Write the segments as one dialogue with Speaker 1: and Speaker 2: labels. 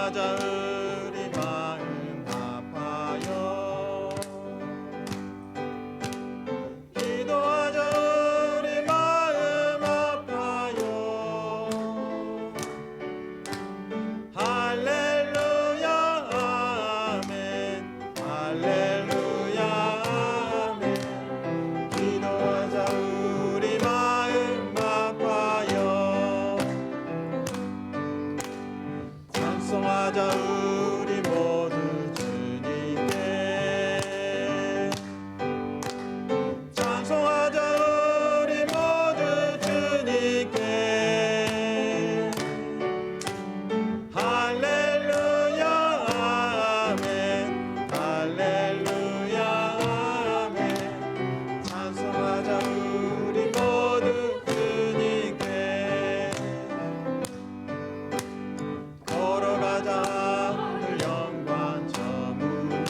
Speaker 1: 기도하자 우리 마음 아파요. 기도하자 우리 마음 아파요. 할렐루야 아멘 할렐루야 아멘. 기도하자 우리 마음 아파요. 찬송하자 우리 모두 주님께. 찬송하자 우리 모두 주님께. 할렐루야 아멘 할렐루야 아멘. 찬송하자 우리 모두 주님께. 걸어가자 늘 영광 저 문을.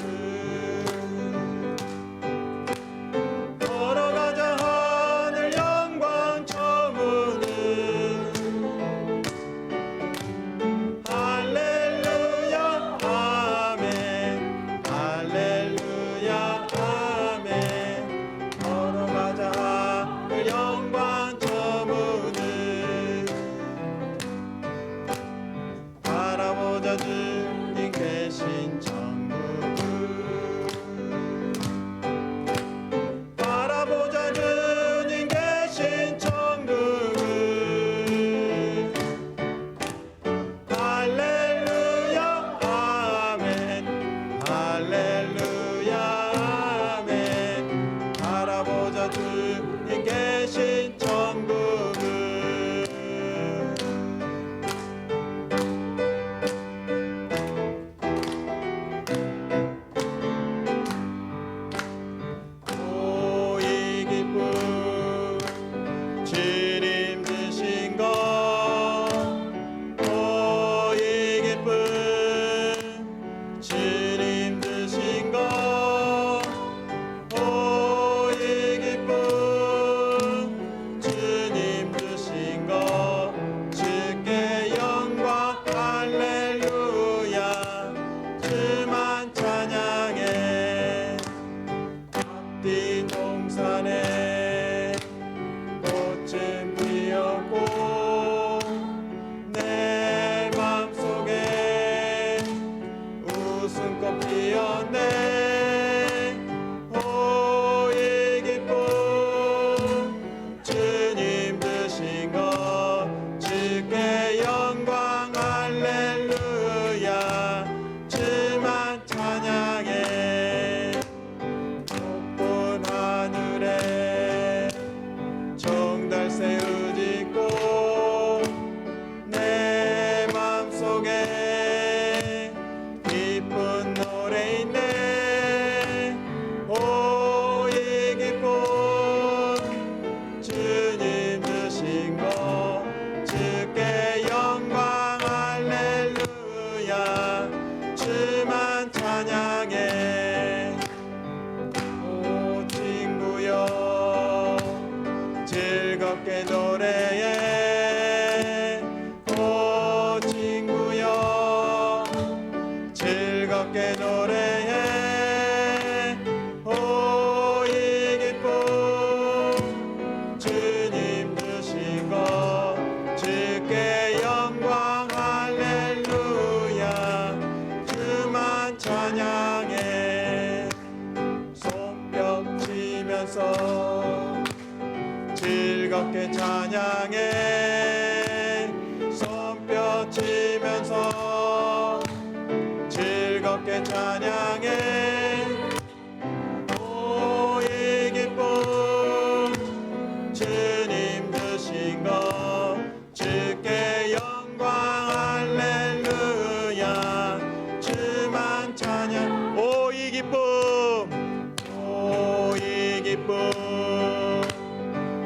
Speaker 1: 걸어가자 하늘 영광 저 문을. 할렐루야 아멘 할렐루야 아멘. 걸어가자 하늘 영광 저 문을. 바라보자 주님 계신 천국을. 바라보자 주님 계신 천국을. 할렐루야 아멘 할렐루야 아멘. 바라보자 주님 계신 천국을. 오 이 기쁨 주님 주신 것. 오 이 기쁨 주님 주신 것. 오 이 기쁨 주님 주신 것. 주께 영광 할렐루야. 주만 찬양해. 밭인 동산에 꽃은 피었고 내 맘속에 웃음꽃 피었네. 오 이 기쁨 주님 주신 것. 주께 영광 할렐루야. 주만 찬양해. 높은 하늘에 정달새 우짖고 내 맘속에 기쁜 노래 있네. 오 이 기쁨 주님 주신 것. 주께 영광 할렐루야. 주만 찬양해. 오 친구여 즐겁게 노래해. 오 친구여 즐겁게 노래해. 오 이 기쁨 주님 주신 것. 주께 영광 할렐루야. 주만 찬양해. 손뼉 치면서 즐겁게 찬양해. 손뼉 치면서 즐겁게 찬양해. 오 이 기쁨 주님 주신 것. 주께 영광 할렐루야. 주만 찬양. 오 이 기쁨 오 이 기쁨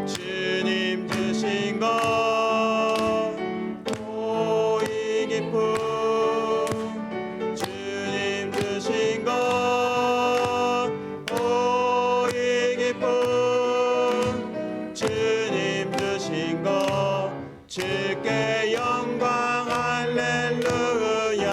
Speaker 1: 주님 주신 것. 오 이 기쁨 주님 주신 것. 오 이 기쁨 주님 주신 것. 주께 영광 할렐루야.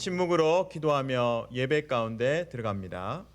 Speaker 1: 침묵으로 기도하며 예배 가운데 들어갑니다.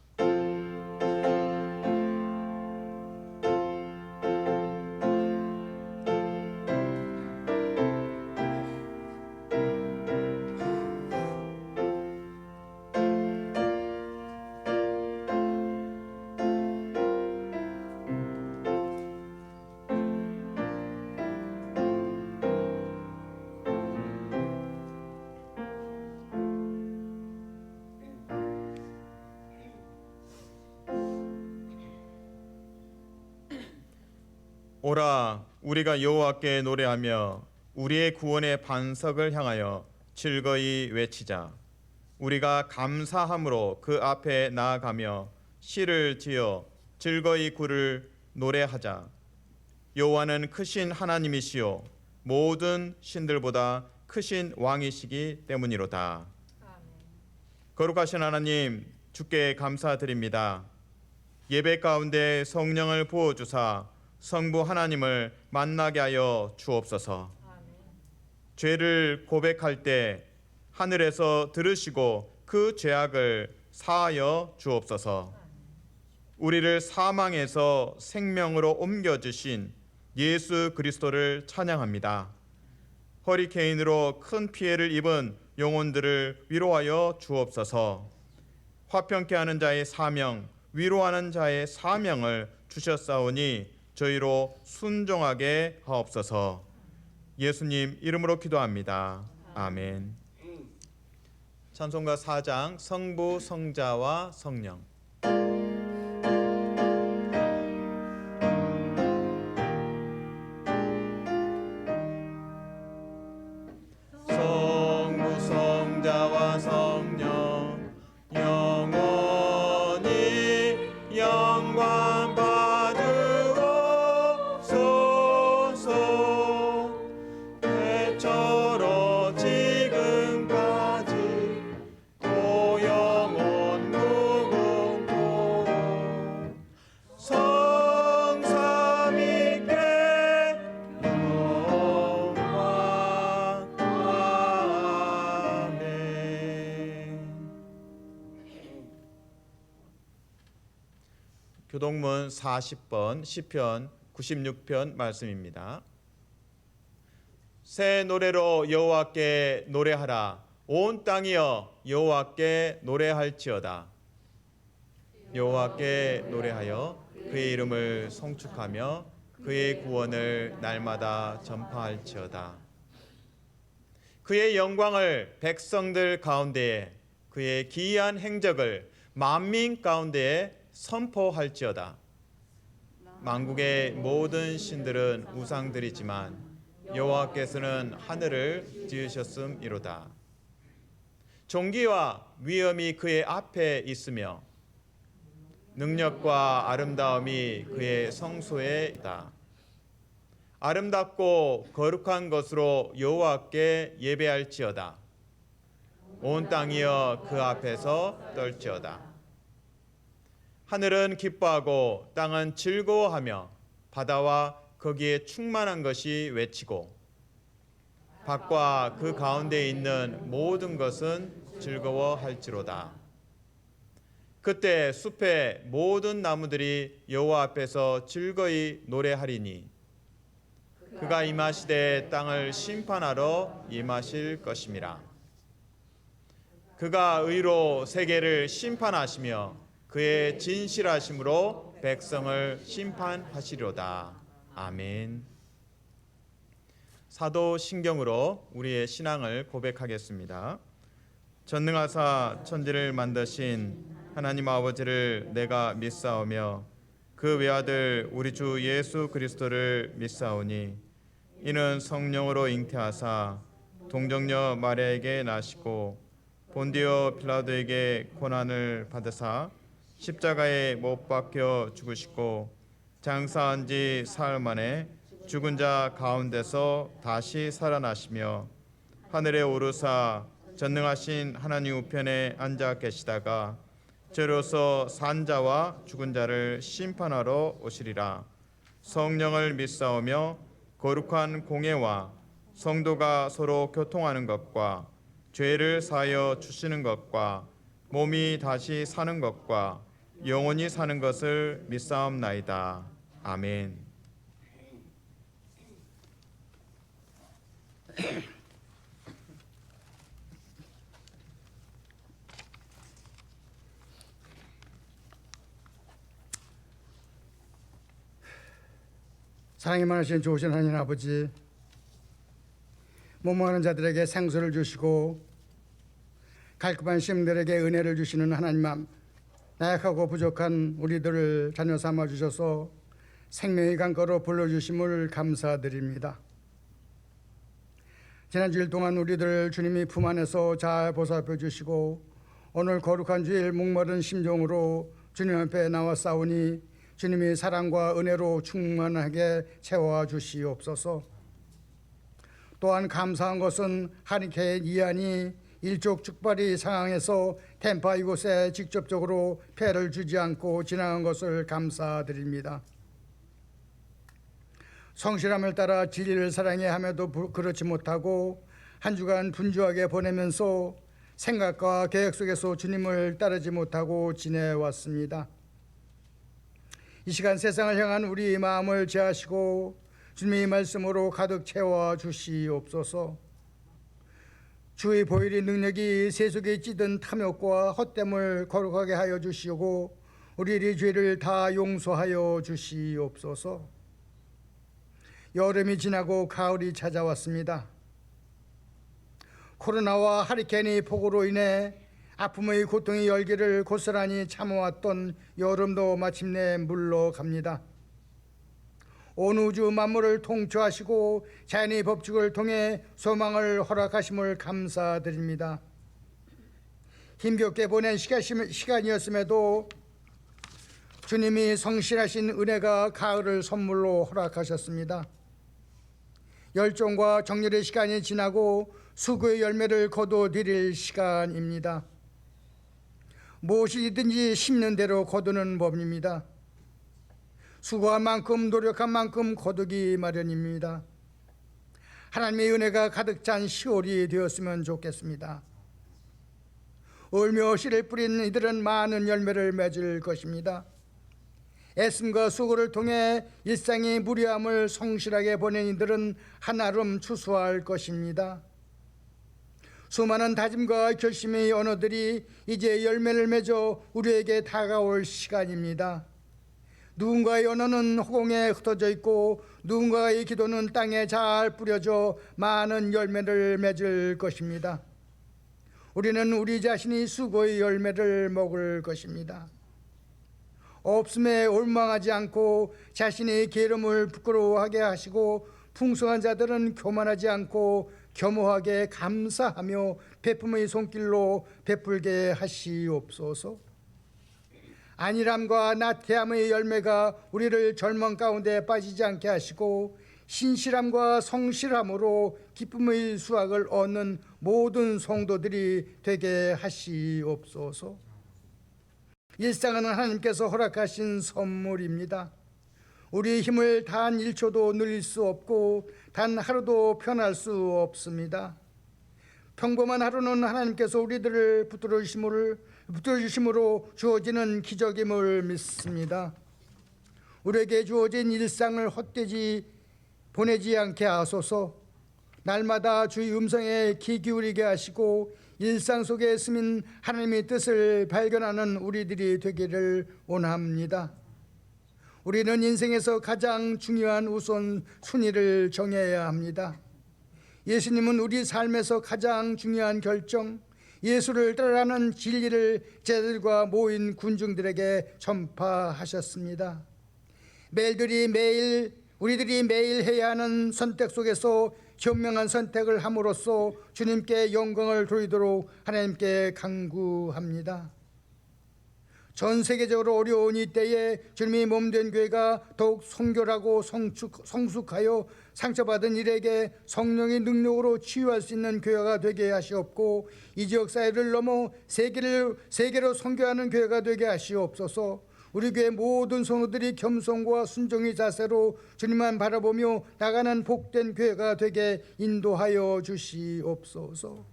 Speaker 1: 오라, 우리가 여호와께 노래하며 우리의 구원의 반석을 향하여 즐거이 외치자. 우리가 감사함으로 그 앞에 나아가며 시를 지어 즐거이 구를 노래하자. 여호와는 크신 하나님이시요 모든 신들보다 크신 왕이시기 때문이로다. 거룩하신 하나님, 주께 감사드립니다. 예배 가운데 성령을 부어주사 성부 하나님을 만나게 하여 주옵소서. 죄를 고백할 때 하늘에서 들으시고 그 죄악을 사하여 주옵소서. 우리를 사망에서 생명으로 옮겨주신 예수 그리스도를 찬양합니다. 허리케인으로 큰 피해를 입은 영혼들을 위로하여 주옵소서. 화평케 하는 자의 사명, 위로하는 자의 사명을 주셨사오니 저희로 순종하게 하옵소서. 예수님 이름으로 기도합니다. 아멘. 찬송가 4장 성부, 성자와 성령. 성부, 성자와 성령 영원히 영광 교동문 40번 시편 96편 말씀입니다. 새 노래로 여호와께 노래하라. 온 땅이여 여호와께 노래할지어다. 여호와께 노래하여 그의 이름을 송축하며 그의 구원을 날마다 전파할지어다. 그의 영광을 백성들 가운데에, 그의 기이한 행적을 만민 가운데에 선포할지어다. 만국의 모든 신들은 우상들이지만 여호와께서는 하늘을 지으셨음이로다. 존귀와 위엄이 그의 앞에 있으며 능력과 아름다움이 그의 성소에 있다. 아름답고 거룩한 것으로 여호와께 예배할지어다. 온 땅이여 그 앞에서 떨지어다. 하늘은 기뻐하고 땅은 즐거워하며 바다와 거기에 충만한 것이 외치고 밭과 그 가운데 있는 모든 것은 즐거워할지로다. 그때 숲의 모든 나무들이 여호와 앞에서 즐거이 노래하리니 그가 임하시되 땅을 심판하러 임하실 것임이라. 그가 의로 세계를 심판하시며 그의 진실하심으로 백성을 심판하시리로다. 아멘. 사도신경으로 우리의 신앙을 고백하겠습니다. 전능하사 천지를 만드신 하나님 아버지를 내가 믿사오며 그 외아들 우리 주 예수 그리스도를 믿사오니 이는 성령으로 잉태하사 동정녀 마리아에게 나시고 본디오 빌라도에게 고난을 받으사 십자가에 못 박혀 죽으시고 장사한 지 사흘 만에 죽은 자 가운데서 다시 살아나시며 하늘에 오르사 전능하신 하나님 우편에 앉아 계시다가 저로서 산 자와 죽은 자를 심판하러 오시리라. 성령을 믿사오며 거룩한 공예와 성도가 서로 교통하는 것과 죄를 사하여 주시는 것과 몸이 다시 사는 것과 영원히 사는 것을 믿사옵나이다. 아멘.
Speaker 2: 사랑이 많으신 좋으신 하나님 아버지, 모모하는 자들에게 생수를 주시고 갈급한 심들에게 은혜를 주시는 하나님, 나약하고 부족한 우리들을 자녀 삼아 주셔서 생명의 강가로 불러주심을 감사드립니다. 지난 주일 동안 우리들 주님이 품 안에서 잘 보살펴 주시고 오늘 거룩한 주일 목마른 심정으로 주님 앞에 나와 싸우니 주님이 사랑과 은혜로 충만하게 채워 주시옵소서. 또한 감사한 것은 하리케인 이안이 일촉즉발의 상황에서 템파 이곳에 직접적으로 폐를 주지 않고 지나간 것을 감사드립니다. 성실함을 따라 진리를 사랑해 함에도 그렇지 못하고 한 주간 분주하게 보내면서 생각과 계획 속에서 주님을 따르지 못하고 지내왔습니다. 이 시간 세상을 향한 우리 마음을 제하시고 주님의 말씀으로 가득 채워 주시옵소서. 주의 보혈의 능력이 세속에 찌든 탐욕과 헛됨을 거룩하게 하여 주시고 우리의 죄를 다 용서하여 주시옵소서. 여름이 지나고 가을이 찾아왔습니다. 코로나와 하리케인의 폭우로 인해 아픔의 고통의 열기를 고스란히 참아왔던 여름도 마침내 물러갑니다. 온 우주 만물을 통치하시고 자연의 법칙을 통해 소망을 허락하심을 감사드립니다. 힘겹게 보낸 시간이었음에도 주님이 성실하신 은혜가 가을을 선물로 허락하셨습니다. 열정과 정열의 시간이 지나고 수고의 열매를 거두드릴 시간입니다. 무엇이든지 심는 대로 거두는 법입니다. 수고한 만큼 노력한 만큼 거두기 마련입니다. 하나님의 은혜가 가득 찬 10월이 되었으면 좋겠습니다. 울며 씨를 뿌린 이들은 많은 열매를 맺을 것입니다. 애씀과 수고를 통해 일상의 무료함을 성실하게 보낸 이들은 한아름 추수할 것입니다. 수많은 다짐과 결심의 언어들이 이제 열매를 맺어 우리에게 다가올 시간입니다. 누군가의 언어는 허공에 흩어져 있고 누군가의 기도는 땅에 잘 뿌려져 많은 열매를 맺을 것입니다. 우리는 우리 자신이 수고의 열매를 먹을 것입니다. 없음에 올망하지 않고 자신의 게으름을 부끄러워하게 하시고 풍성한 자들은 교만하지 않고 겸허하게 감사하며 베품의 손길로 베풀게 하시옵소서. 안일함과 나태함의 열매가 우리를 절망 가운데 빠지지 않게 하시고 신실함과 성실함으로 기쁨의 수확을 얻는 모든 성도들이 되게 하시옵소서. 일상은 하나님께서 허락하신 선물입니다. 우리의 힘을 단 1초도 늘릴 수 없고 단 하루도 편할 수 없습니다. 평범한 하루는 하나님께서 우리들을 붙들어 주심으로 주어지는 기적임을 믿습니다. 우리에게 주어진 일상을 헛되이 보내지 않게 하소서. 날마다 주의 음성에 귀 기울이게 하시고 일상 속에 스민 하나님의 뜻을 발견하는 우리들이 되기를 원합니다. 우리는 인생에서 가장 중요한 우선순위를 정해야 합니다. 예수님은 우리 삶에서 가장 중요한 결정, 예수를 따라가는 진리를 제자들과 모인 군중들에게 전파하셨습니다. 우리들이 매일 해야 하는 선택 속에서 현명한 선택을 함으로써 주님께 영광을 돌리도록 하나님께 간구합니다. 전 세계적으로 어려운 이때에 주님이 몸된 교회가 더욱 성결하고 성숙하여 상처받은 일에게 성령의 능력으로 치유할 수 있는 교회가 되게 하시옵고 이 지역 사회를 넘어 세계로 선교하는 교회가 되게 하시옵소서. 우리 교회 모든 성도들이 겸손과 순종의 자세로 주님만 바라보며 나가는 복된 교회가 되게 인도하여 주시옵소서.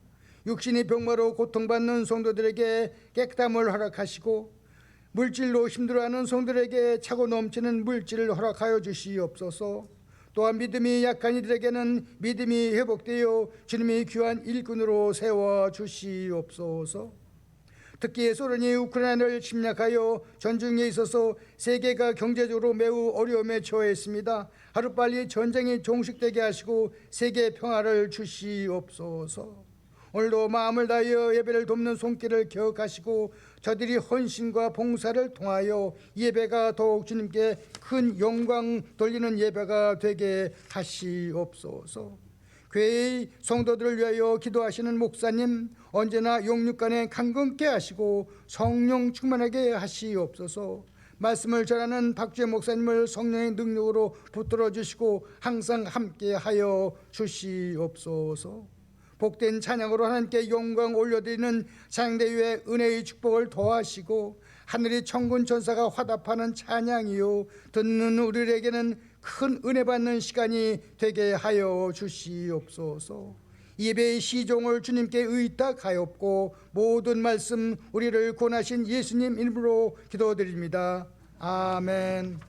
Speaker 2: 육신이 병마로 고통받는 성도들에게 깨끗함을 허락하시고 물질로 힘들어하는 성도들에게 차고 넘치는 물질을 허락하여 주시옵소서. 또한 믿음이 약한 이들에게는 믿음이 회복되어 주님이 귀한 일꾼으로 세워 주시옵소서. 특히 소련이 우크라이나를 침략하여 전쟁에 있어서 세계가 경제적으로 매우 어려움에 처했습니다. 하루빨리 전쟁이 종식되게 하시고 세계 평화를 주시옵소서. 오늘도 마음을 다하여 예배를 돕는 손길을 기억하시고 저들이 헌신과 봉사를 통하여 예배가 더욱 주님께 큰 영광 돌리는 예배가 되게 하시옵소서. 교회의 성도들을 위하여 기도하시는 목사님 언제나 용육간에 강건케 하시고 성령 충만하게 하시옵소서. 말씀을 전하는 박주혜 목사님을 성령의 능력으로 붙들어 주시고 항상 함께 하여 주시옵소서. 복된 찬양으로 하나님께 영광 올려드리는 찬양대회의 은혜의 축복을 더하시고 하늘의 천군 천사가 화답하는 찬양이요 듣는 우리에게는 큰 은혜 받는 시간이 되게 하여 주시옵소서. 예배의 시종을 주님께 의탁하였고 모든 말씀 우리를 구원하신 예수님 이름으로 기도드립니다. 아멘.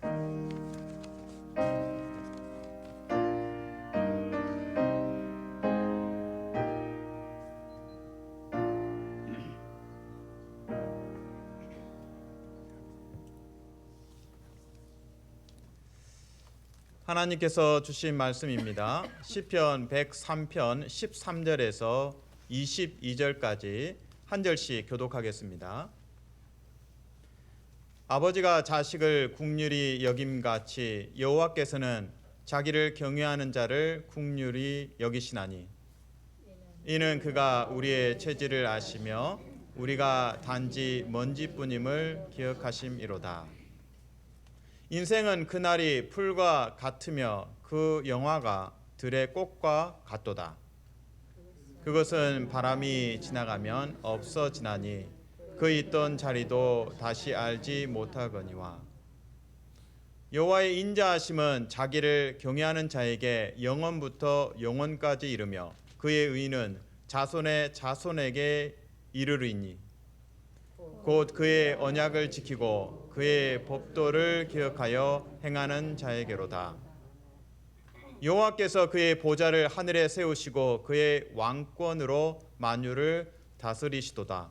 Speaker 1: 하나님께서 주신 말씀입니다. 시편 103편 13절에서 22절까지 한 절씩 교독하겠습니다. 아버지가 자식을 긍휼히 여김같이 여호와께서는 자기를 경외하는 자를 긍휼히 여기시나니 이는 그가 우리의 체질을 아시며 우리가 단지 먼지뿐임을 기억하심이로다. 인생은 그날이 풀과 같으며 그 영화가 들의 꽃과 같도다. 그것은 바람이 지나가면 없어지나니 그 있던 자리도 다시 알지 못하거니와. 여호와의 인자하심은 자기를 경외하는 자에게 영원부터 영원까지 이르며 그의 의는 자손의 자손에게 이르리니 곧 그의 언약을 지키고 그의 법도를 기억하여 행하는 자에게로다. 여호와께서 그의 보좌를 하늘에 세우시고 그의 왕권으로 만유를 다스리시도다.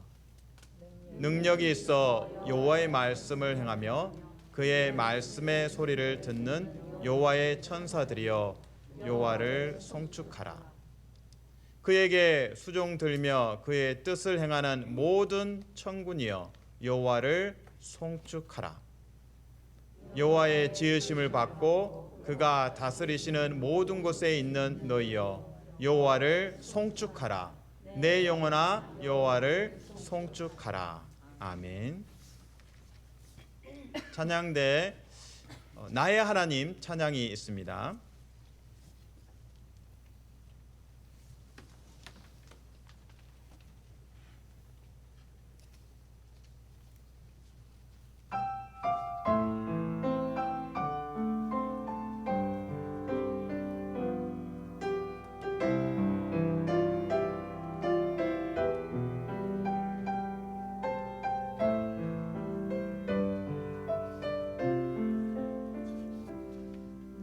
Speaker 1: 능력이 있어 여호와의 말씀을 행하며 그의 말씀의 소리를 듣는 여호와의 천사들이여 여호와를 송축하라. 그에게 수종 들며 그의 뜻을 행하는 모든 천군이여 여호와를 송축하라. 여호와의 지으심을 받고 그가 다스리시는 모든 곳에 있는 너희여 여호와를 송축하라. 내 영혼아 여호와를 송축하라. 아멘. 찬양대 나의 하나님 찬양이 있습니다.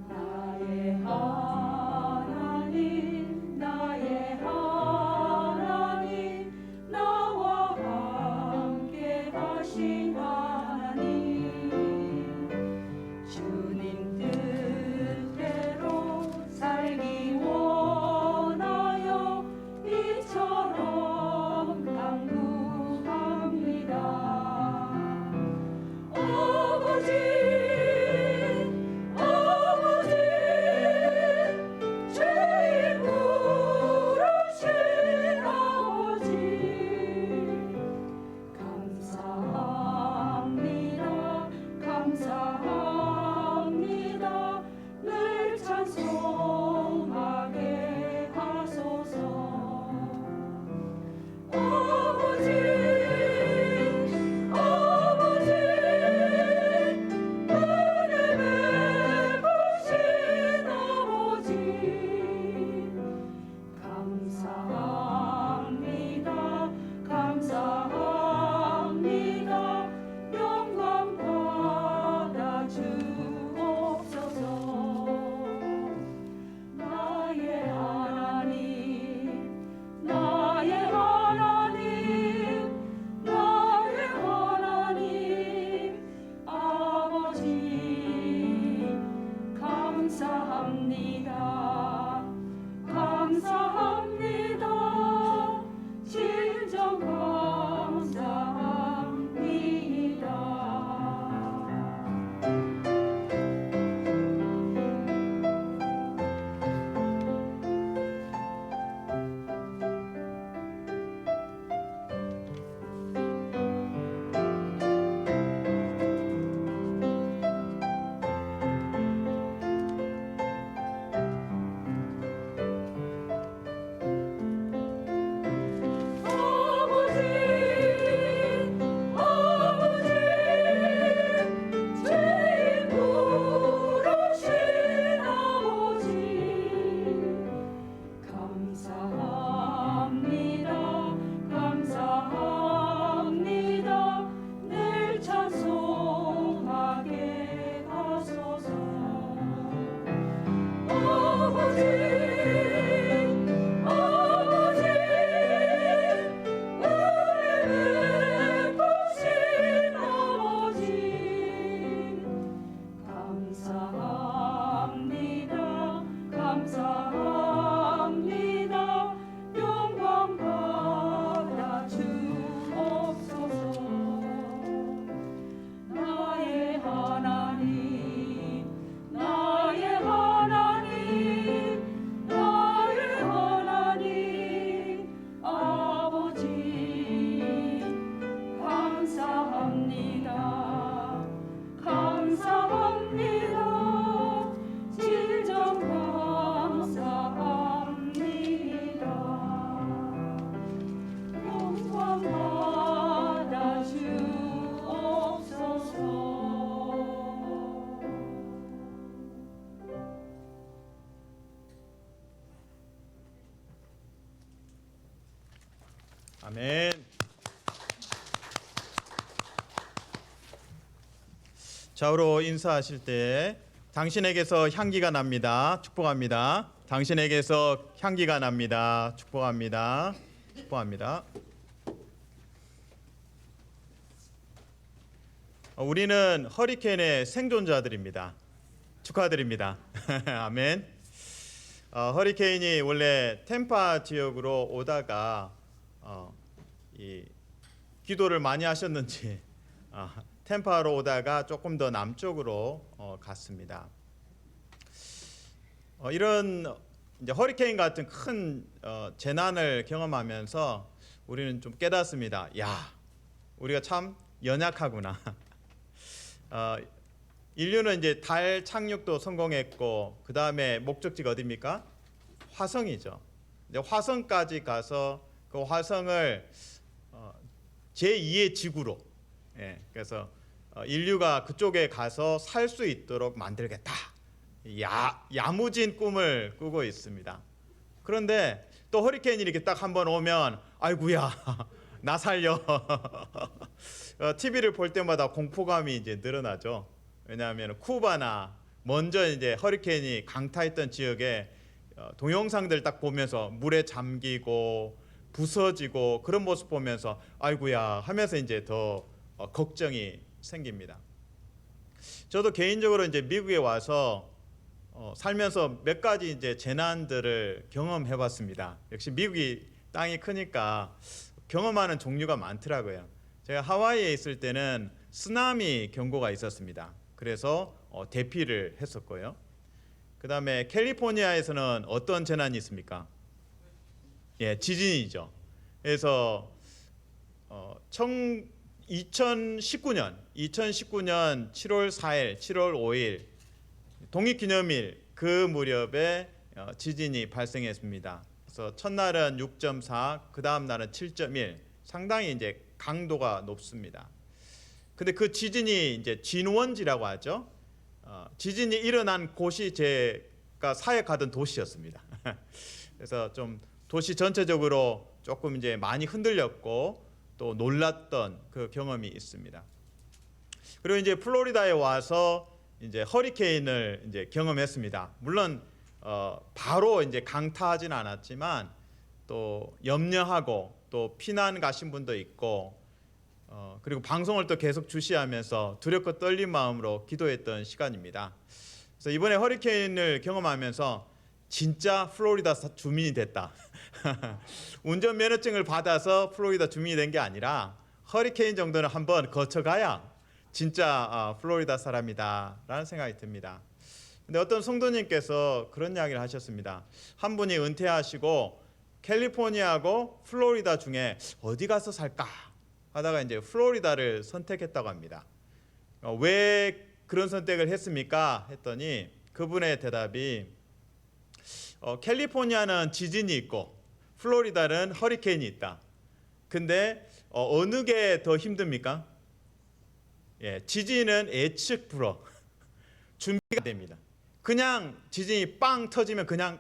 Speaker 3: 나의
Speaker 1: 아멘. 좌우로 인사하실 때 당신에게서 향기가 납니다. 축복합니다. 당신에게서 향기가 납니다. 축복합니다. 축복합니다. 우리는 허리케인의 생존자들입니다. 축하드립니다. 아멘. 허리케인이 원래 템파 지역으로 오다가 이 기도를 많이 하셨는지 템파로 오다가 조금 더 남쪽으로 갔습니다. 이런 이제 허리케인 같은 큰 재난을 경험하면서 우리는 좀 깨닫습니다. 야, 우리가 참 연약하구나. 인류는 이제 달 착륙도 성공했고 그 다음에 목적지가 어디입니까? 화성이죠. 이제 화성까지 가서 그 화성을 제2의 지구로, 그래서 인류가 그쪽에 가서 살 수 있도록 만들겠다. 야무진 꿈을 꾸고 있습니다. 그런데 또 허리케인이 이렇게 딱 한번 오면 아이고야 나 살려. TV를 볼 때마다 공포감이 이제 늘어나죠. 왜냐하면 쿠바나 먼저 이제 허리케인이 강타했던 지역에 동영상들 딱 보면서 물에 잠기고 부서지고 그런 모습 보면서 아이고야 하면서 이제 더 걱정이 생깁니다. 저도 개인적으로 이제 미국에 와서 살면서 몇 가지 이제 재난들을 경험해봤습니다. 역시 미국이 땅이 크니까 경험하는 종류가 많더라고요. 제가 하와이에 있을 때는 쓰나미 경보가 있었습니다. 그래서 대피를 했었고요. 그 다음에 캘리포니아에서는 어떤 재난이 있습니까? 지진이죠. 그래서 2019년 7월 4일, 7월 5일 독립기념일 그 무렵에 지진이 발생했습니다. 그래서 첫날은 6.4, 그 다음 날은 7.1, 상당히 이제 강도가 높습니다. 근데 그 지진이 이제 진원지라고 하죠. 지진이 일어난 곳이 제가 사역하던 도시였습니다. 그래서 좀 도시 전체적으로 조금 이제 많이 흔들렸고 또 놀랐던 그 경험이 있습니다. 그리고 이제 플로리다에 와서 이제 허리케인을 이제 경험했습니다. 물론 바로 이제 강타하진 않았지만 또 염려하고 또 피난 가신 분도 있고 그리고 방송을 또 계속 주시하면서 두렵고 떨린 마음으로 기도했던 시간입니다. 그래서 이번에 허리케인을 경험하면서 진짜 플로리다 주민이 됐다. 운전면허증을 받아서 플로리다 주민이 된 게 아니라 허리케인 정도는 한번 거쳐가야 진짜 플로리다 사람이다 라는 생각이 듭니다. 근데 어떤 성도님께서 그런 이야기를 하셨습니다. 한 분이 은퇴하시고 캘리포니아하고 플로리다 중에 어디 가서 살까 하다가 이제 플로리다를 선택했다고 합니다. 왜 그런 선택을 했습니까? 했더니 그분의 대답이 캘리포니아는 지진이 있고 플로리다는 허리케인이 있다. 근데 어느 게 더 힘듭니까? 지진은 예측 불허. 준비가 됩니다. 그냥 지진이 빵 터지면 그냥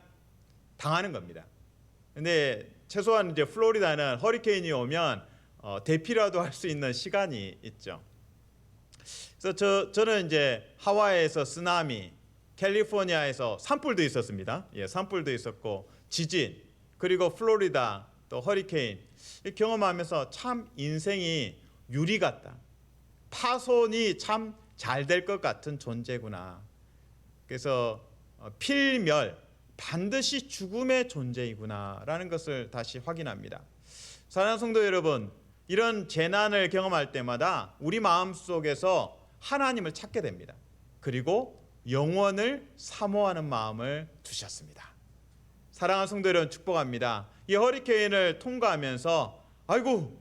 Speaker 1: 당하는 겁니다. 근데 최소한 이제 플로리다는 허리케인이 오면 대피라도 할 수 있는 시간이 있죠. 그래서 저는 이제 하와이에서 쓰나미, 캘리포니아에서 산불도 있었습니다. 산불도 있었고 지진, 그리고 플로리다 또 허리케인 경험하면서 참 인생이 유리 같다. 파손이 참 잘 될 것 같은 존재구나. 그래서 필멸, 반드시 죽음의 존재이구나라는 것을 다시 확인합니다. 사랑하는 성도 여러분, 이런 재난을 경험할 때마다 우리 마음속에서 하나님을 찾게 됩니다. 그리고 영원을 사모하는 마음을 두셨습니다. 사랑하는 성도 여러분, 축복합니다. 이 허리케인을 통과하면서 아이고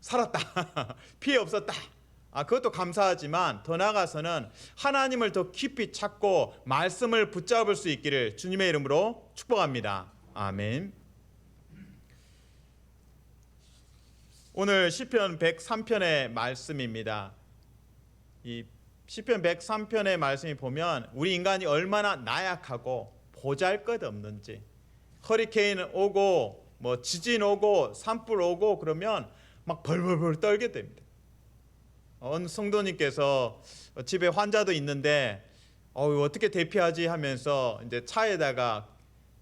Speaker 1: 살았다. 피해 없었다. 그것도 감사하지만 더 나아가서는 하나님을 더 깊이 찾고 말씀을 붙잡을 수 있기를 주님의 이름으로 축복합니다. 아멘. 오늘 시편 103편의 말씀입니다. 이 시편 103편의 말씀이 보면 우리 인간이 얼마나 나약하고 보잘것없는지, 허리케인 오고 뭐 지진 오고 산불 오고 그러면 막 벌벌벌 떨게 됩니다. 어느 성도님께서 집에 환자도 있는데 어떻게 대피하지 하면서 이제 차에다가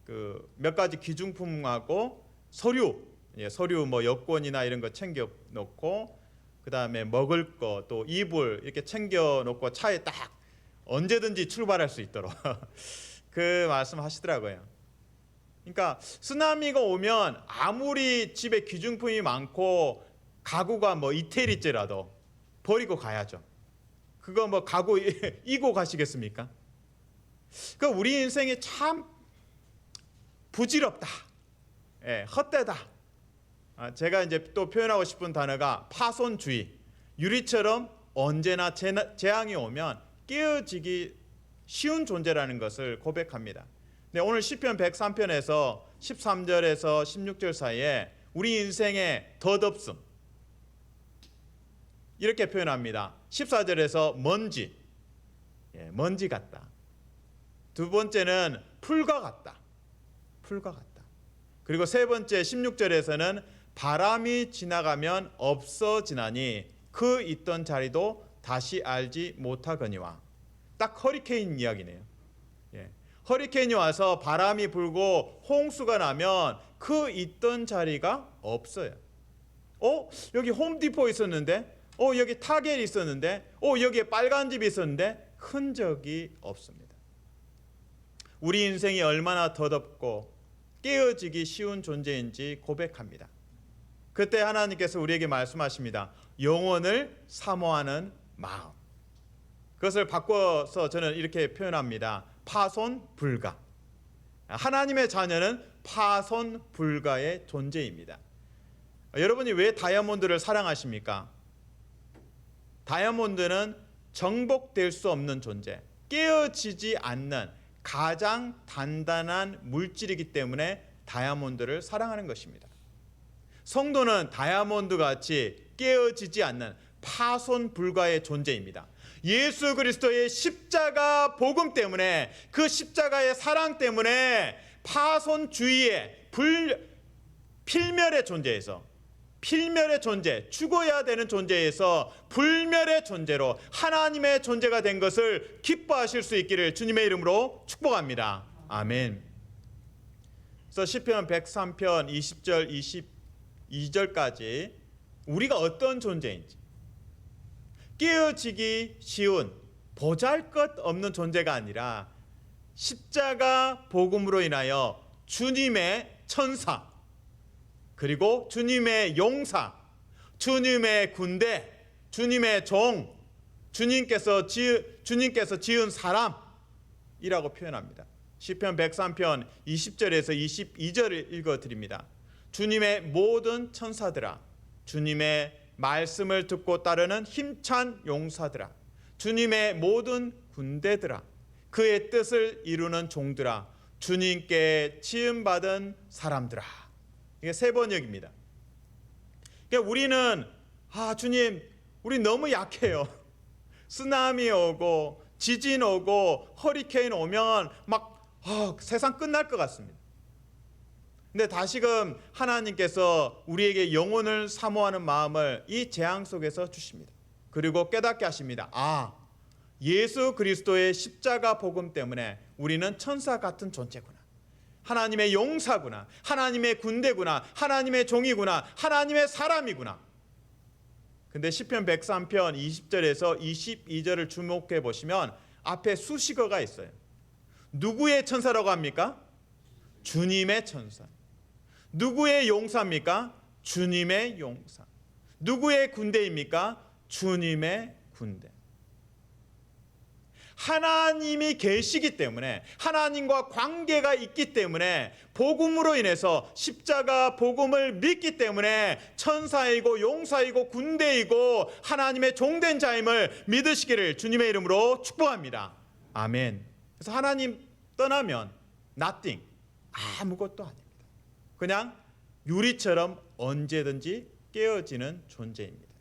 Speaker 1: 그 몇 가지 기중품하고 서류 뭐 여권이나 이런 거 챙겨 놓고, 그다음에 먹을 거 또 이불 이렇게 챙겨 놓고 차에 딱 언제든지 출발할 수 있도록 그 말씀하시더라고요. 그러니까 쓰나미가 오면 아무리 집에 기중품이 많고 가구가 뭐 이태리째라도 버리고 가야죠. 그거 뭐 가구 이고 가시겠습니까? 그 우리 인생이 참 부질없다, 헛되다. 제가 이제 또 표현하고 싶은 단어가 파손주의. 유리처럼 언제나 재앙이 오면 깨어지기 쉬운 존재라는 것을 고백합니다. 네, 오늘 시편 103편에서 13절에서 16절 사이에 우리 인생의 덧없음 이렇게 표현합니다. 14절에서 먼지 같다. 두 번째는 풀과 같다. 그리고 세 번째 16절에서는 바람이 지나가면 없어지나니 그 있던 자리도 다시 알지 못하거니와. 딱 허리케인 이야기네요. 허리케인이 와서 바람이 불고 홍수가 나면 그 있던 자리가 없어요. 여기 홈디포 있었는데, 여기 타겟 있었는데, 여기에 빨간 집이 있었는데 흔적이 없습니다. 우리 인생이 얼마나 덧없고 깨어지기 쉬운 존재인지 고백합니다. 그때 하나님께서 우리에게 말씀하십니다. 영혼을 사모하는 마음. 그것을 바꿔서 저는 이렇게 표현합니다. 파손 불가. 하나님의 자녀는 파손 불가의 존재입니다. 여러분이 왜 다이아몬드를 사랑하십니까? 다이아몬드는 정복될 수 없는 존재, 깨어지지 않는 가장 단단한 물질이기 때문에 다이아몬드를 사랑하는 것입니다. 성도는 다이아몬드 같이 깨어지지 않는 파손 불가의 존재입니다. 예수 그리스도의 십자가 복음 때문에, 그 십자가의 사랑 때문에 파손주의의 필멸의 존재에서, 필멸의 존재, 죽어야 되는 존재에서 불멸의 존재로 하나님의 존재가 된 것을 기뻐하실 수 있기를 주님의 이름으로 축복합니다. 아멘. 그래서 시편 103편 20절 22절까지 우리가 어떤 존재인지, 깨어지기 쉬운 보잘것없는 존재가 아니라 십자가 복음으로 인하여 주님의 천사, 그리고 주님의 용사, 주님의 군대, 주님의 종, 주님께서 지은 사람이라고 표현합니다. 시편 103편 20절에서 22절을 읽어드립니다. 주님의 모든 천사들아, 주님의 말씀을 듣고 따르는 힘찬 용사들아, 주님의 모든 군대들아, 그의 뜻을 이루는 종들아, 주님께 지음받은 사람들아. 이게 세 번역입니다. 그러니까 우리는 주님, 우리 너무 약해요. 쓰나미 오고 지진 오고 허리케인 오면 막 세상 끝날 것 같습니다. 근데 다시금 하나님께서 우리에게 영혼을 사모하는 마음을 이 재앙 속에서 주십니다. 그리고 깨닫게 하십니다. 예수 그리스도의 십자가 복음 때문에 우리는 천사 같은 존재구나, 하나님의 용사구나, 하나님의 군대구나, 하나님의 종이구나, 하나님의 사람이구나. 근데 시편 103편 20절에서 22절을 주목해 보시면 앞에 수식어가 있어요. 누구의 천사라고 합니까? 주님의 천사. 누구의 용사입니까? 주님의 용사. 누구의 군대입니까? 주님의 군대. 하나님이 계시기 때문에, 하나님과 관계가 있기 때문에, 복음으로 인해서 십자가 복음을 믿기 때문에 천사이고 용사이고 군대이고 하나님의 종된 자임을 믿으시기를 주님의 이름으로 축복합니다. 아멘. 그래서 하나님 떠나면 nothing, 아무것도 아닙니다. 그냥 유리처럼 언제든지 깨어지는 존재입니다.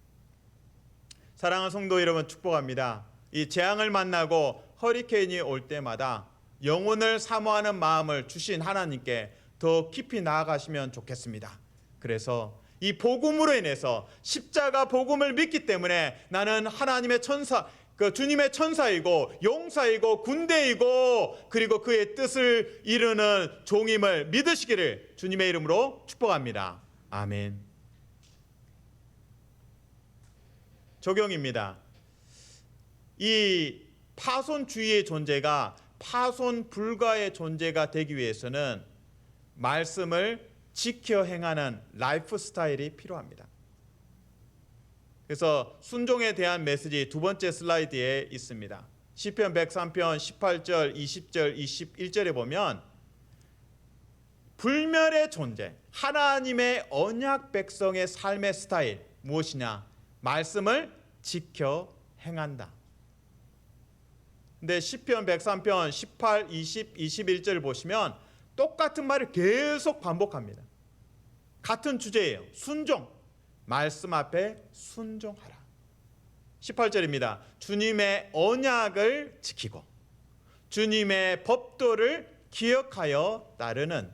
Speaker 1: 사랑하는 성도 여러분, 축복합니다. 이 재앙을 만나고 허리케인이 올 때마다 영혼을 사모하는 마음을 주신 하나님께 더 깊이 나아가시면 좋겠습니다. 그래서 이 복음으로 인해서 십자가 복음을 믿기 때문에 나는 하나님의 천사, 그 주님의 천사이고 용사이고 군대이고 그리고 그의 뜻을 이루는 종임을 믿으시기를 주님의 이름으로 축복합니다. 아멘. 적용입니다. 이 파손주의의 존재가 파손 불가의 존재가 되기 위해서는 말씀을 지켜 행하는 라이프 스타일이 필요합니다. 그래서 순종에 대한 메시지 두 번째 슬라이드에 있습니다. 시편 103편 18절, 20절, 21절에 보면 불멸의 존재, 하나님의 언약 백성의 삶의 스타일 무엇이냐? 말씀을 지켜 행한다. 근데 시편 103편 18, 20, 21절 보시면 똑같은 말을 계속 반복합니다. 같은 주제예요. 순종. 말씀 앞에 순종하라. 18절입니다. 주님의 언약을 지키고 주님의 법도를 기억하여 따르는.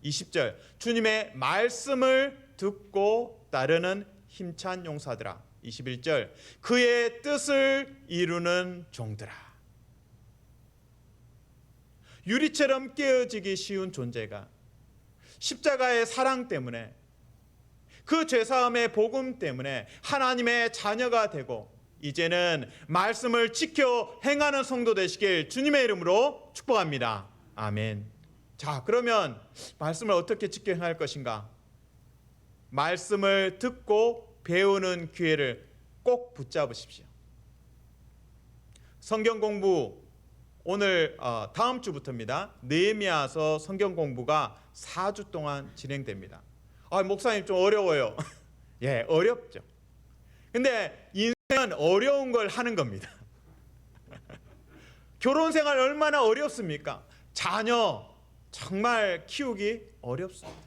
Speaker 1: 20절. 주님의 말씀을 듣고 따르는 힘찬 용사들아. 21절. 그의 뜻을 이루는 종들아. 유리처럼 깨어지기 쉬운 존재가 십자가의 사랑 때문에 그 죄사함의 복음 때문에 하나님의 자녀가 되고 이제는 말씀을 지켜 행하는 성도 되시길 주님의 이름으로 축복합니다. 아멘. 자, 그러면 말씀을 어떻게 지켜 행할 것인가? 말씀을 듣고 배우는 기회를 꼭 붙잡으십시오. 성경 공부 오늘 다음 주부터입니다. 느헤미야서 성경 공부가 4주 동안 진행됩니다. 목사님 좀 어려워요. 예, 어렵죠. 근데 인생은 어려운 걸 하는 겁니다. 결혼 생활 얼마나 어렵습니까? 자녀 정말 키우기 어렵습니다.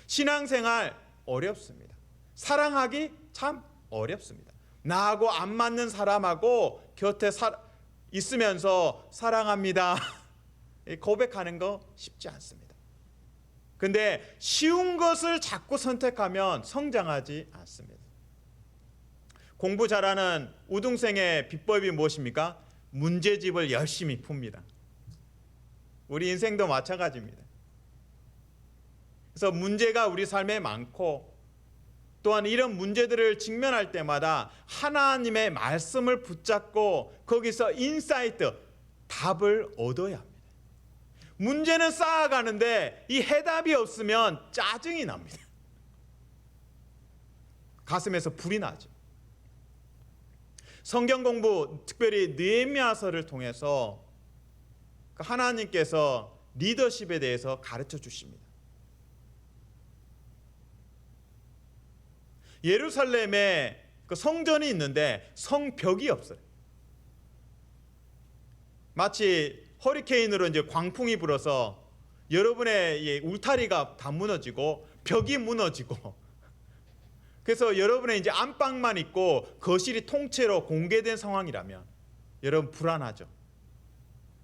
Speaker 1: 신앙생활 어렵습니다. 사랑하기 참 어렵습니다. 나하고 안 맞는 사람하고 곁에 있으면서 사랑합니다 고백하는 거 쉽지 않습니다. 근데 쉬운 것을 자꾸 선택하면 성장하지 않습니다. 공부 잘하는 우등생의 비법이 무엇입니까? 문제집을 열심히 풉니다. 우리 인생도 마찬가지입니다. 그래서 문제가 우리 삶에 많고 또한 이런 문제들을 직면할 때마다 하나님의 말씀을 붙잡고 거기서 인사이트, 답을 얻어야 합니다. 문제는 쌓아가는데 이 해답이 없으면 짜증이 납니다. 가슴에서 불이 나죠. 성경 공부, 특별히 느헤미야서를 통해서 하나님께서 리더십에 대해서 가르쳐 주십니다. 예루살렘에 그 성전이 있는데 성벽이 없어요. 마치 허리케인으로 이제 광풍이 불어서 여러분의 울타리가 다 무너지고 벽이 무너지고 그래서 여러분의 이제 안방만 있고 거실이 통째로 공개된 상황이라면 여러분 불안하죠.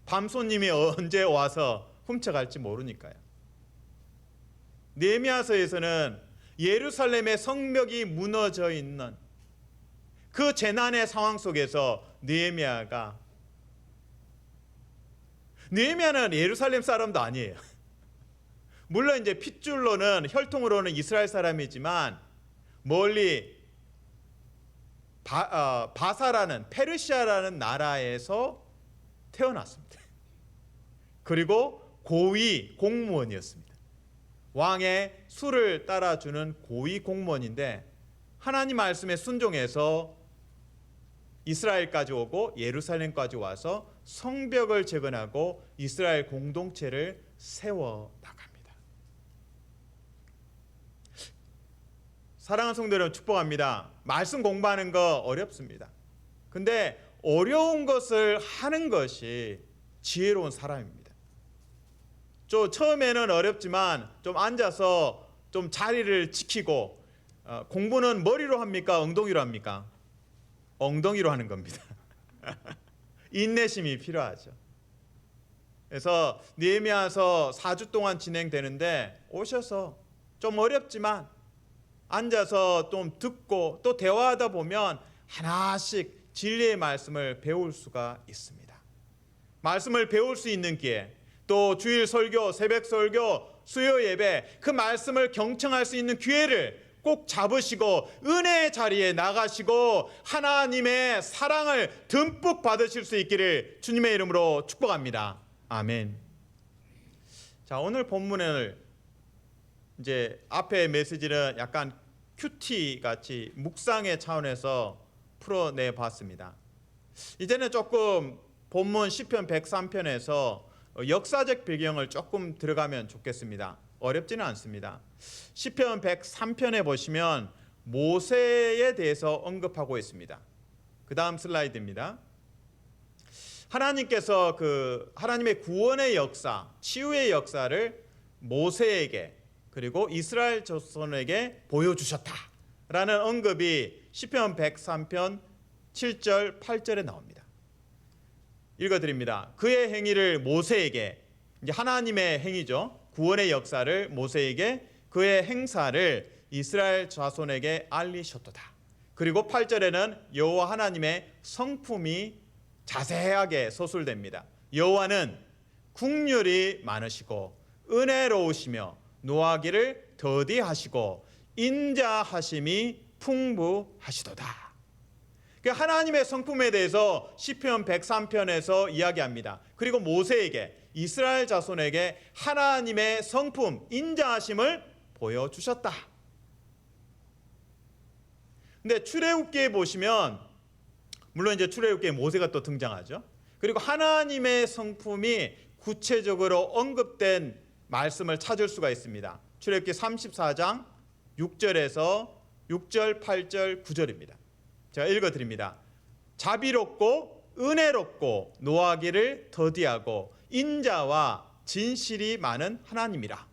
Speaker 1: 밤 손님이 언제 와서 훔쳐갈지 모르니까요. 느헤미야서에서는 예루살렘의 성벽이 무너져 있는 그 재난의 상황 속에서 느헤미야는 예루살렘 사람도 아니에요. 물론 이제 핏줄로는 혈통으로는 이스라엘 사람이지만 멀리 바사라는 페르시아라는 나라에서 태어났습니다. 그리고 고위 공무원이었습니다. 왕의 수를 따라주는 고위 공무원인데 하나님 말씀에 순종해서 이스라엘까지 오고 예루살렘까지 와서 성벽을 재건하고 이스라엘 공동체를 세워 나갑니다. 사랑하는 성도 여러분, 축복합니다. 말씀 공부하는 거 어렵습니다. 근데 어려운 것을 하는 것이 지혜로운 사람입니다. 처음에는 어렵지만 좀 앉아서 좀 자리를 지키고 공부는 머리로 합니까? 엉덩이로 합니까? 엉덩이로 하는 겁니다. 인내심이 필요하죠. 그래서 느헤미야서 4주 동안 진행되는데 오셔서 좀 어렵지만 앉아서 좀 듣고 또 대화하다 보면 하나씩 진리의 말씀을 배울 수가 있습니다. 말씀을 배울 수 있는 기회, 또 주일 설교, 새벽 설교, 수요 예배, 그 말씀을 경청할 수 있는 기회를 꼭 잡으시고 은혜의 자리에 나가시고 하나님의 사랑을 듬뿍 받으실 수 있기를 주님의 이름으로 축복합니다. 아멘. 자, 오늘 본문을 이제 앞에 메시지는 약간 큐티 같이 묵상의 차원에서 풀어내 봤습니다. 이제는 조금 본문 시편 103편에서 역사적 배경을 조금 들어가면 좋겠습니다. 어렵지는 않습니다. 시편 103편에 보시면 모세에 대해서 언급하고 있습니다. 그 다음 슬라이드입니다. 하나님께서 하나님의 구원의 역사, 치유의 역사를 모세에게 그리고 이스라엘 자손에게 보여주셨다라는 언급이 시편 103편 7절 8절에 나옵니다. 읽어드립니다. 그의 행위를 모세에게, 이제 하나님의 행위죠. 구원의 역사를 모세에게, 그의 행사를 이스라엘 자손에게 알리셨도다. 그리고 8절에는 여호와 하나님의 성품이 자세하게 서술됩니다. 여호와는 국률이 많으시고 은혜로우시며 노하기를 더디하시고 인자하심이 풍부하시도다. 하나님의 성품에 대해서 시편 103편에서 이야기합니다. 그리고 모세에게, 이스라엘 자손에게 하나님의 성품, 인자하심을 보여주셨다. 근데 출애굽기에 보시면 물론 이제 출애굽기에 모세가 또 등장하죠. 그리고 하나님의 성품이 구체적으로 언급된 말씀을 찾을 수가 있습니다. 출애굽기 34장 6절에서 6절, 8절, 9절입니다. 제가 읽어드립니다. 자비롭고 은혜롭고 노하기를 더디하고 인자와 진실이 많은 하나님이라.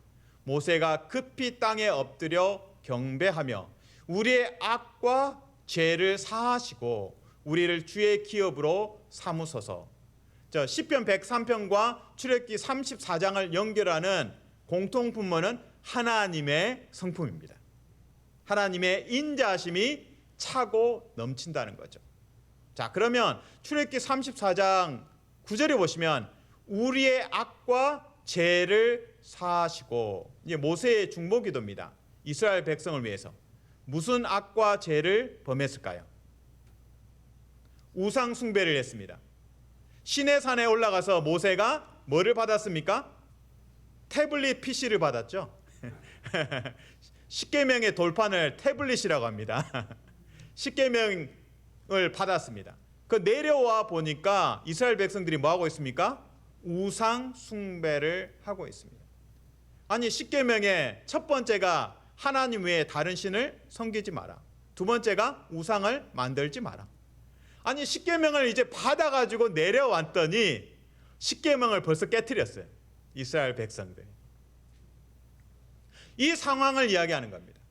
Speaker 1: 모세가 급히 땅에 엎드려 경배하며 우리의 악과 죄를 사하시고 우리를 주의 기업으로 삼으소서. 시편 103편과 출애굽기 34장을 연결하는 공통분모는 하나님의 성품입니다. 하나님의 인자하심이 차고 넘친다는 거죠. 자, 그러면 출애굽기 34장 9절에 보시면 우리의 악과 죄를 사하시고, 이제 모세의 중보기도입니다. 이스라엘 백성을 위해서 무슨 악과 죄를 범했을까요? 우상 숭배를 했습니다. 시내산에 올라가서 모세가 뭐를 받았습니까? 태블릿 PC를 받았죠. 십계명의 돌판을 태블릿이라고 합니다. 십계명을 받았습니다. 그 내려와 보니까 이스라엘 백성들이 뭐 하고 있습니까? 우상 숭배를 하고 있습니다. 아니, 십계명의 첫 번째가 하나님 외에 다른 신을 섬기지 마라. 두 번째가 우상을 만들지 마라. 아니, 십계명을 이제 받아가지고 내려왔더니 십계명을 벌써 깨트렸어요. 이스라엘 백성들. 이 상황을 이야기하는 겁니다.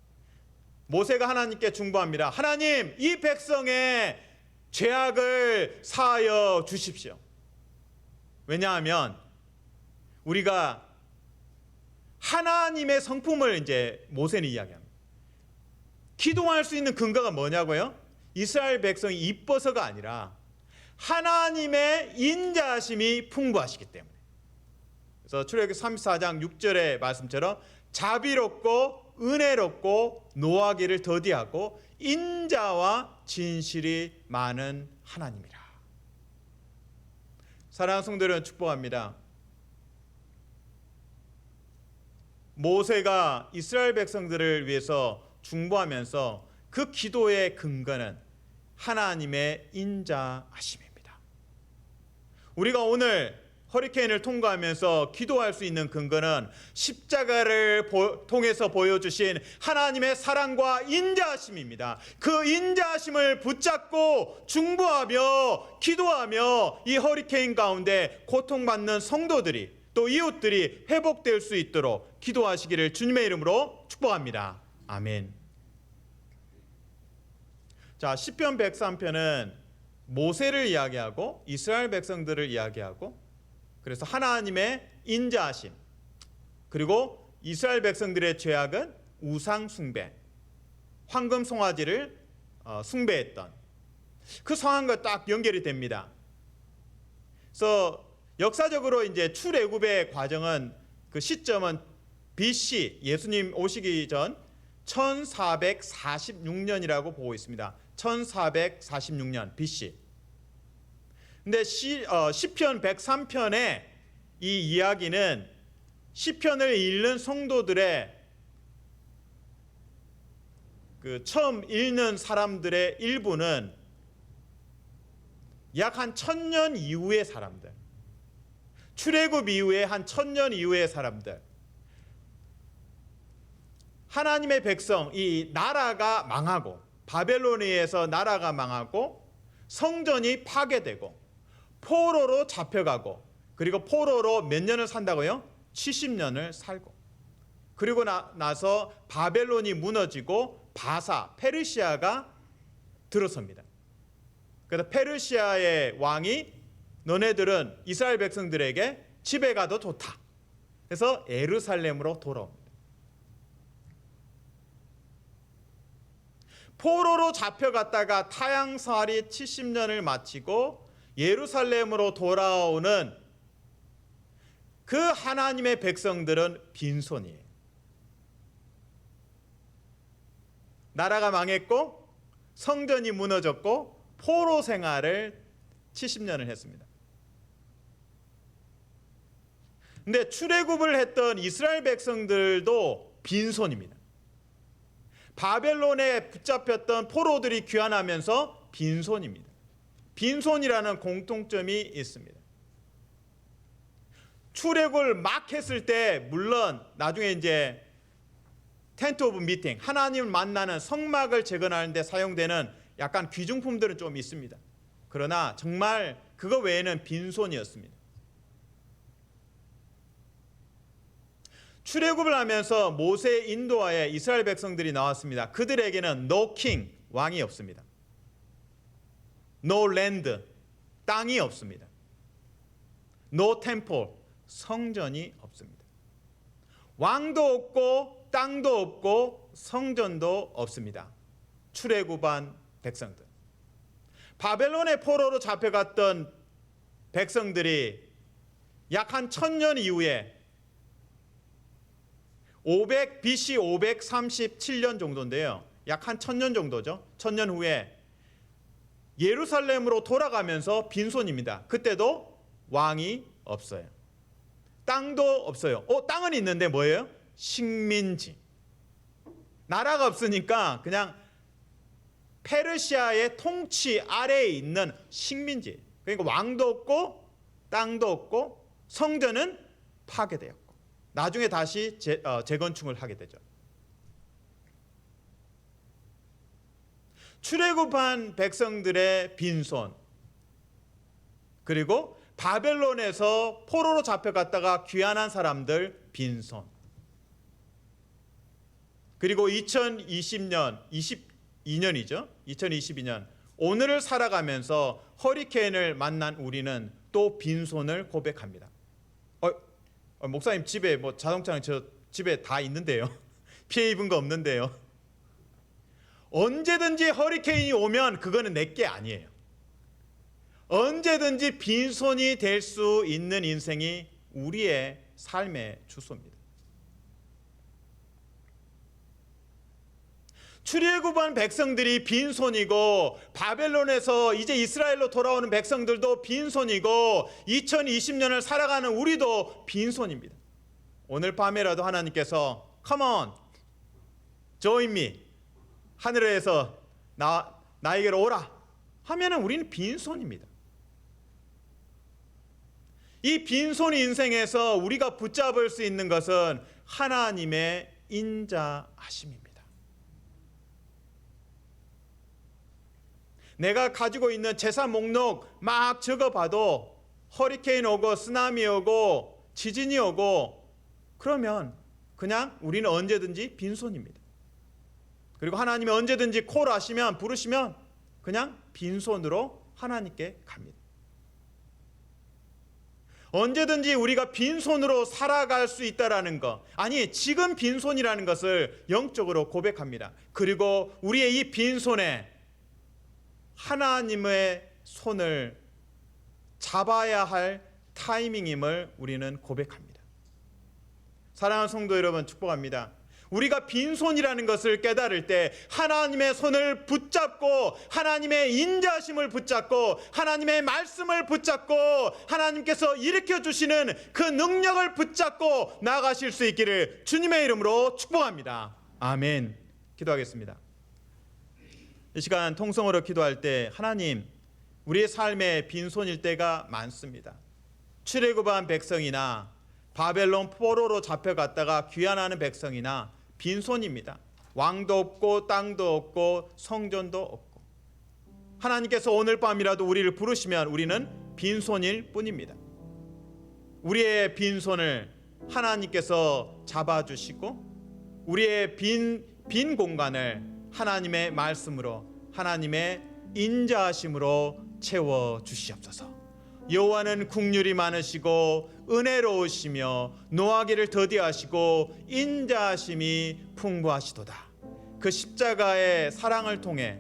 Speaker 1: 모세가 하나님께 중보합니다. 하나님, 이 백성의 죄악을 사하여 주십시오. 왜냐하면 우리가 하나님의 성품을 이제 모세는 이야기합니다. 기도할 수 있는 근거가 뭐냐고요? 이스라엘 백성이 이뻐서가 아니라 하나님의 인자하심이 풍부하시기 때문에. 그래서 출애굽기 34장 6절의 말씀처럼 자비롭고 은혜롭고 노하기를 더디하고 인자와 진실이 많은 하나님이라. 사랑하는 성도들은 축복합니다. 모세가 이스라엘 백성들을 위해서 중보하면서 그 기도의 근거는 하나님의 인자하심입니다. 우리가 오늘 허리케인을 통과하면서 기도할 수 있는 근거는 십자가를 통해서 보여주신 하나님의 사랑과 인자하심입니다. 그 인자하심을 붙잡고 중보하며 기도하며 이 허리케인 가운데 고통받는 성도들이 또 이웃들이 회복될 수 있도록 기도하시기를 주님의 이름으로 축복합니다. 아멘. 자, 시편 103편은 모세를 이야기하고 이스라엘 백성들을 이야기하고 그래서 하나님의 인자하심, 그리고 이스라엘 백성들의 죄악은 우상 숭배, 황금 송아지를 숭배했던 그 상황과 딱 연결이 됩니다. 그래서 역사적으로 이제 출애굽의 과정은 그 시점은 BC, 예수님 오시기 전 1446년이라고 보고 있습니다. 1446년 BC. 근데 시편 103편의 이 이야기는 시편을 읽는 성도들의 그 처음 읽는 사람들의 일부는 약 한 1000년 이후의 사람들, 출애굽 이후에 한 1000년 이후의 사람들, 하나님의 백성, 이 나라가 망하고 바벨론에서 나라가 망하고 성전이 파괴되고 포로로 잡혀가고, 그리고 포로로 몇 년을 산다고요? 70년을 살고, 그리고 나서 바벨론이 무너지고 바사, 페르시아가 들어섭니다. 그래서 페르시아의 왕이 너네들은 이스라엘 백성들에게 집에 가도 좋다, 그래서 예루살렘으로 돌아옵니다. 포로로 잡혀갔다가 타향살이 70년을 마치고 예루살렘으로 돌아오는 그 하나님의 백성들은 빈손이에요. 나라가 망했고 성전이 무너졌고 포로 생활을 70년을 했습니다. 근데 출애굽을 했던 이스라엘 백성들도 빈손입니다. 바벨론에 붙잡혔던 포로들이 귀환하면서 빈손입니다. 빈손이라는 공통점이 있습니다. 출애굽을 막 했을 때 물론 나중에 이제 텐트 오브 미팅, 하나님을 만나는 성막을 재건하는 데 사용되는 약간 귀중품들은 좀 있습니다. 그러나 정말 그거 외에는 빈손이었습니다. 출애굽을 하면서 모세의 인도하에 이스라엘 백성들이 나왔습니다. 그들에게는 no king, 왕이 없습니다. no land, 땅이 없습니다. no temple, 성전이 없습니다. 왕도 없고 땅도 없고 성전도 없습니다. 출애굽한 백성들. 바벨론의 포로로 잡혀갔던 백성들이 약 한 1000년 이후에 BC 537년 정도인데요. 약 한 1000년 정도죠. 1000년 후에 예루살렘으로 돌아가면서 빈손입니다. 그때도 왕이 없어요. 땅도 없어요. 땅은 있는데 뭐예요? 식민지. 나라가 없으니까 그냥 페르시아의 통치 아래에 있는 식민지. 그러니까 왕도 없고 땅도 없고 성전은 파괴되었고 나중에 다시 재건축을 하게 되죠. 출애굽한 백성들의 빈손, 그리고 바벨론에서 포로로 잡혀갔다가 귀환한 사람들 빈손, 그리고 2020년, 22년이죠. 2022년 오늘을 살아가면서 허리케인을 만난 우리는 또 빈손을 고백합니다. 목사님 집에 뭐 자동차는 저 집에 다 있는데요. 피해 입은 거 없는데요. 언제든지 허리케인이 오면 그거는 내게 아니에요. 언제든지 빈손이 될 수 있는 인생이 우리의 삶의 주소입니다. 출애굽한 백성들이 빈손이고 바벨론에서 이제 이스라엘로 돌아오는 백성들도 빈손이고 2020년을 살아가는 우리도 빈손입니다. 오늘 밤에라도 하나님께서 Come on, join me, 하늘에서 나에게로 오라 하면은 우리는 빈손입니다. 이 빈손 인생에서 우리가 붙잡을 수 있는 것은 하나님의 인자하심입니다. 내가 가지고 있는 재산 목록 막 적어봐도 허리케인 오고 쓰나미 오고 지진이 오고 그러면 그냥 우리는 언제든지 빈손입니다. 그리고 하나님이 언제든지 콜하시면 부르시면 그냥 빈손으로 하나님께 갑니다. 언제든지 우리가 빈손으로 살아갈 수 있다라는 것, 아니 지금 빈손이라는 것을 영적으로 고백합니다. 그리고 우리의 이 빈손에 하나님의 손을 잡아야 할 타이밍임을 우리는 고백합니다. 사랑하는 성도 여러분, 축복합니다. 우리가 빈손이라는 것을 깨달을 때 하나님의 손을 붙잡고 하나님의 인자심을 붙잡고 하나님의 말씀을 붙잡고 하나님께서 일으켜 주시는 그 능력을 붙잡고 나아가실 수 있기를 주님의 이름으로 축복합니다. 아멘. 기도하겠습니다. 이 시간 통성으로 기도할 때 하나님, 우리의 삶에 빈손일 때가 많습니다. 출애굽한 백성이나 바벨론 포로로 잡혀갔다가 귀환하는 백성이나 빈손입니다. 왕도 없고 땅도 없고 성전도 없고. 하나님께서 오늘 밤이라도 우리를 부르시면 우리는 빈손일 뿐입니다. 우리의 빈손을 하나님께서 잡아주시고 우리의 빈 공간을 하나님의 말씀으로 하나님의 인자하심으로 채워주시옵소서. 여호와는 긍휼이 많으시고 은혜로우시며 노하기를 더디하시고 인자하심이 풍부하시도다. 그 십자가의 사랑을 통해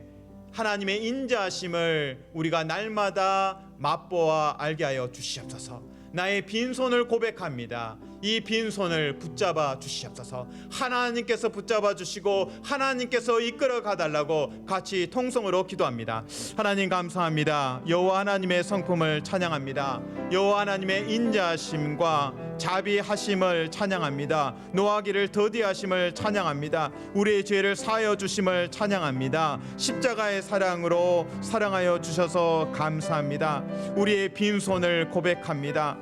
Speaker 1: 하나님의 인자하심을 우리가 날마다 맛보아 알게 하여 주시옵소서. 나의 빈손을 고백합니다. 이 빈손을 붙잡아 주시옵소서. 하나님께서 붙잡아 주시고 하나님께서 이끌어 가달라고 같이 통성으로 기도합니다. 하나님 감사합니다. 여호와 하나님의 성품을 찬양합니다. 여호와 하나님의 인자하심과 자비하심을 찬양합니다. 노하기를 더디하심을 찬양합니다. 우리의 죄를 사하여 주심을 찬양합니다. 십자가의 사랑으로 사랑하여 주셔서 감사합니다. 우리의 빈손을 고백합니다.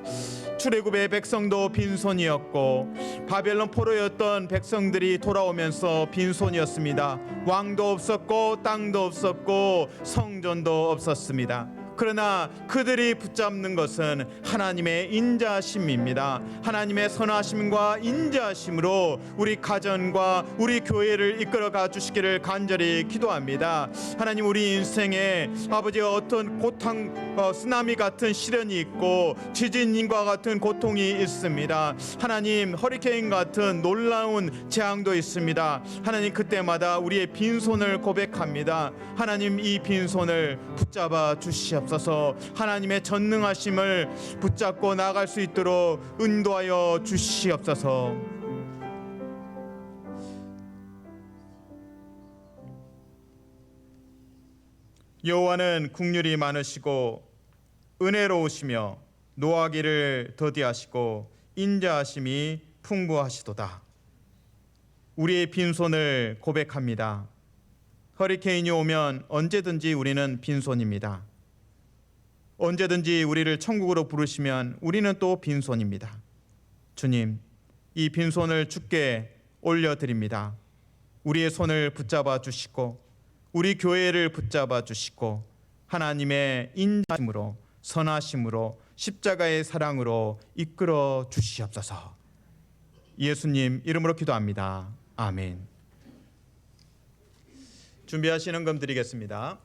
Speaker 1: 출애굽의 백성도 빈손이었고 바벨론 포로였던 백성들이 돌아오면서 빈손이었습니다. 왕도 없었고 땅도 없었고 성전도 없었습니다. 그러나 그들이 붙잡는 것은 하나님의 인자하심입니다. 하나님의 선하심과 인자하심으로 우리 가정과 우리 교회를 이끌어가 주시기를 간절히 기도합니다. 하나님, 우리 인생에 아버지 어떤 고통, 쓰나미 같은 시련이 있고 지진과 같은 고통이 있습니다. 하나님, 허리케인 같은 놀라운 재앙도 있습니다. 하나님, 그때마다 우리의 빈손을 고백합니다. 하나님, 이 빈손을 붙잡아 주시옵소서. 하나님의 전능하심을 붙잡고 나아갈 수 있도록 인도하여 주시옵소서. 여호와는 긍휼이 많으시고 은혜로우시며 노하기를 더디하시고 인자하심이 풍부하시도다. 우리의 빈손을 고백합니다. 허리케인이 오면 언제든지 우리는 빈손입니다. 언제든지 우리를 천국으로 부르시면 우리는 또 빈손입니다. 주님, 이 빈손을 주께 올려드립니다. 우리의 손을 붙잡아 주시고 우리 교회를 붙잡아 주시고 하나님의 인자심으로 선하심으로 십자가의 사랑으로 이끌어 주시옵소서. 예수님 이름으로 기도합니다. 아멘. 준비하신 헌금 드리겠습니다.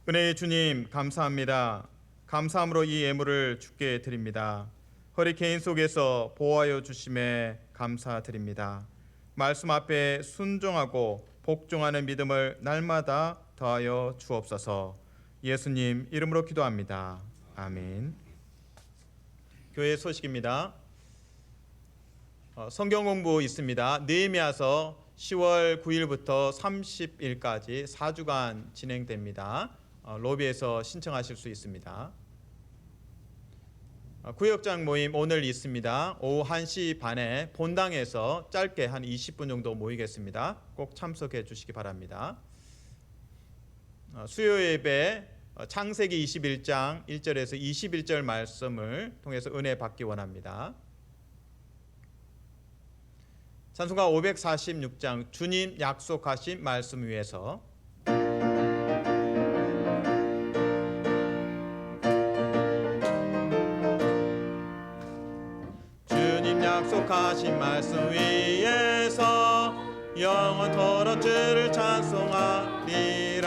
Speaker 1: 은혜의 주님 감사합니다. 감사함으로 이 예물을 주께 드립니다. 허리케인 속에서 보호하여 주심에 감사드립니다. 말씀 앞에 순종하고 복종하는 믿음을 날마다 더하여 주옵소서. 예수님 이름으로 기도합니다. 아멘. 교회 소식입니다. 성경 공부 있습니다. 느헤미야서 10월 9일부터 30일까지 4주간 진행됩니다. 로비에서 신청하실 수 있습니다. 구역장 모임 오늘 있습니다. 오후 1시 반에 본당에서 짧게 한 20분 정도 모이겠습니다. 꼭 참석해 주시기 바랍니다. 수요 예배 창세기 21장 1절에서 21절 말씀을 통해서 은혜 받기 원합니다. 찬송가 546장 주님 약속하신 말씀 위에서 주님 약속하신 말씀 위에서 영원토록 주를 찬송하리라.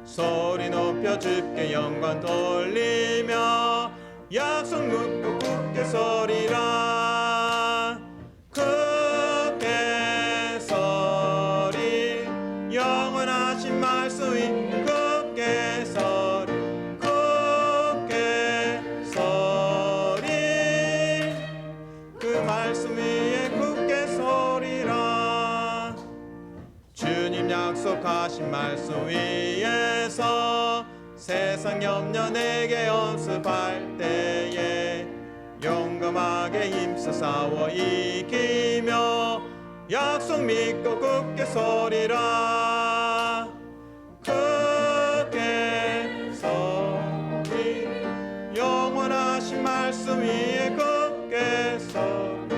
Speaker 1: 소리 높여 주께 영광 돌리며 약속 묻고 굳게 서리라. 굳게 서리 영원하신 말씀 위 굳게 서리 굳게 서리 그 말씀 위에 굳게 서리라. 주님 약속하신 말씀 위에서 세상 염려 내게 연습할 때에 용감하게 힘써 싸워 이기며 약속 믿고 굳게 서리라. 굳게 서리 영원하신 말씀 위에 굳게 서리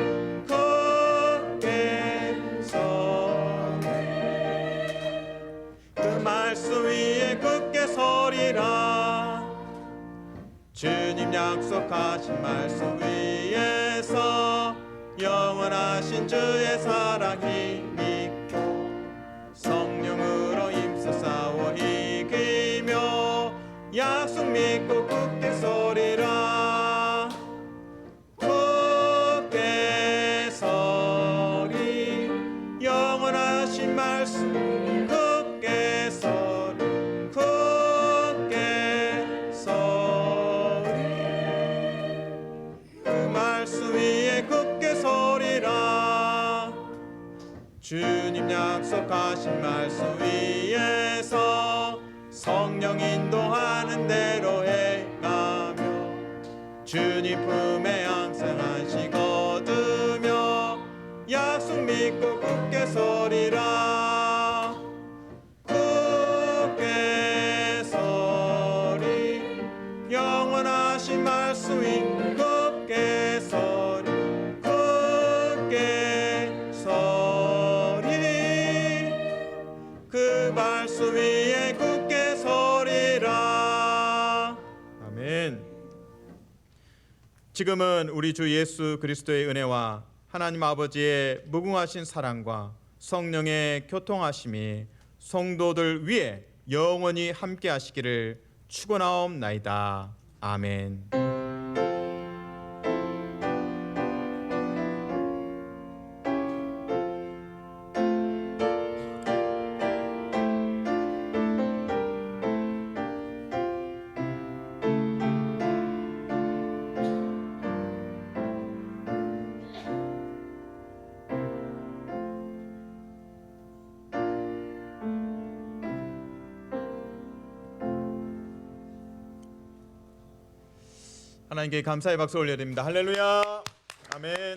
Speaker 1: 굳게 서리 그 말씀 위에 굳게 서리라. 주님 약속하신 말씀 위에서 영원하신 주의 사랑 힘입고 성령으로 힘써 싸워 이기며 약속 믿고 굳게 서리라. 굳게 서리 영원하신 말씀 굳게 서리 굳게 서리 그 말씀 위에 굳게 서리라. 주님 약속하신 말씀 위에서 성령 인도하는 대로 행하며 주님 품에 항상 안식 얻으며 약속 믿고 굳게 서리라. 굳게 서리 영원하신 말씀 위 굳게 서리 굳게 서리 그 말씀 위에 굳게 서리라. 아멘. 지금은 우리 주 예수 그리스도의 은혜와 하나님 아버지의 무궁하신 사랑과 성령의 교통하심이 성도들 위에 영원히 함께 하시기를 축원하옵나이다. 아멘. 하나님께 감사의 박수 올려드립니다. 할렐루야. 아멘.